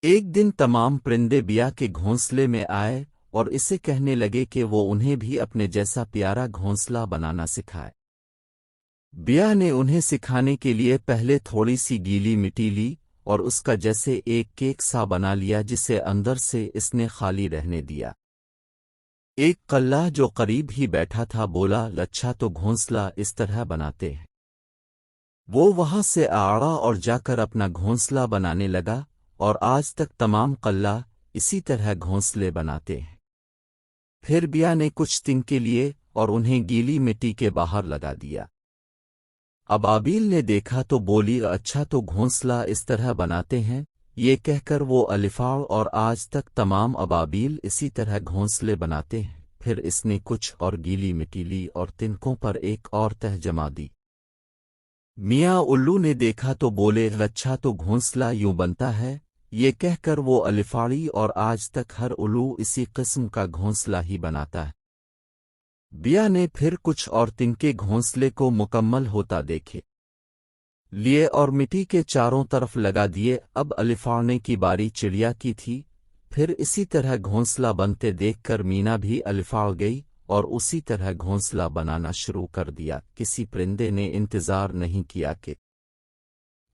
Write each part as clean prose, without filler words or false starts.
ایک دن تمام پرندے بیا کے گھونسلے میں آئے اور اسے کہنے لگے کہ وہ انہیں بھی اپنے جیسا پیارا گھونسلہ بنانا سکھائے۔ بیا نے انہیں سکھانے کے لیے پہلے تھوڑی سی گیلی مٹی لی اور اس کا جیسے ایک کیک سا بنا لیا جسے اندر سے اس نے خالی رہنے دیا۔ ایک قلہ جو قریب ہی بیٹھا تھا بولا، لچھا تو گھونسلہ اس طرح بناتے ہیں۔ وہ وہاں سے آڑا اور جا کر اپنا گھونسلہ بنانے لگا، اور آج تک تمام قلہ اسی طرح گھونسلے بناتے ہیں۔ پھر بیا نے کچھ تنکے لیے اور انہیں گیلی مٹی کے باہر لگا دیا۔ ابابیل نے دیکھا تو بولی، اچھا تو گھونسلہ اس طرح بناتے ہیں۔ یہ کہہ کر وہ الفاع اور آج تک تمام ابابیل اسی طرح گھونسلے بناتے ہیں۔ پھر اس نے کچھ اور گیلی مٹی لی اور تنکوں پر ایک اور تہ جما دی۔ میاں الو نے دیکھا تو بولے، اچھا تو گھونسلہ یوں بنتا ہے۔ یہ کہہ کر وہ الفاڑی اور آج تک ہر الو اسی قسم کا گھونسلہ ہی بناتا ہے۔ بیا نے پھر کچھ اور تنکے گھونسلے کو مکمل ہوتا دیکھے لیے اور مٹی کے چاروں طرف لگا دیے۔ اب الفاڑنے کی باری چڑیا کی تھی۔ پھر اسی طرح گھونسلہ بنتے دیکھ کر مینا بھی الفاڑ گئی اور اسی طرح گھونسلہ بنانا شروع کر دیا۔ کسی پرندے نے انتظار نہیں کیا کہ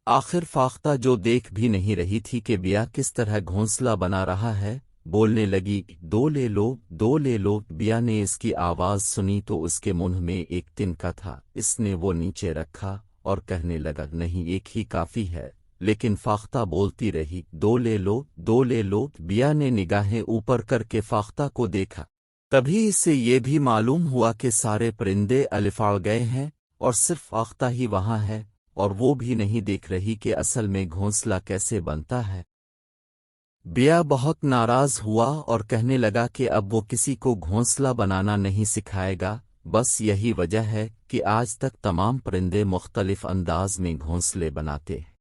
آخر فاختہ جو دیکھ بھی نہیں رہی تھی کہ بیا کس طرح گھونسلہ بنا رہا ہے، بولنے لگی، دو لے لو، دو لے لو۔ بیا نے اس کی آواز سنی تو اس کے منہ میں ایک تنکا تھا، اس نے وہ نیچے رکھا اور کہنے لگا، نہیں ایک ہی کافی ہے۔ لیکن فاختہ بولتی رہی، دو لے لو، دو لے لو۔ بیا نے نگاہیں اوپر کر کے فاختہ کو دیکھا، تبھی اس سے یہ بھی معلوم ہوا کہ سارے پرندے الفاڑ گئے ہیں اور صرف فاختہ ہی وہاں ہے، اور وہ بھی نہیں دیکھ رہی کہ اصل میں گھونسلہ کیسے بنتا ہے۔ بیا بہت ناراض ہوا اور کہنے لگا کہ اب وہ کسی کو گھونسلہ بنانا نہیں سکھائے گا۔ بس یہی وجہ ہے کہ آج تک تمام پرندے مختلف انداز میں گھونسلے بناتے ہیں۔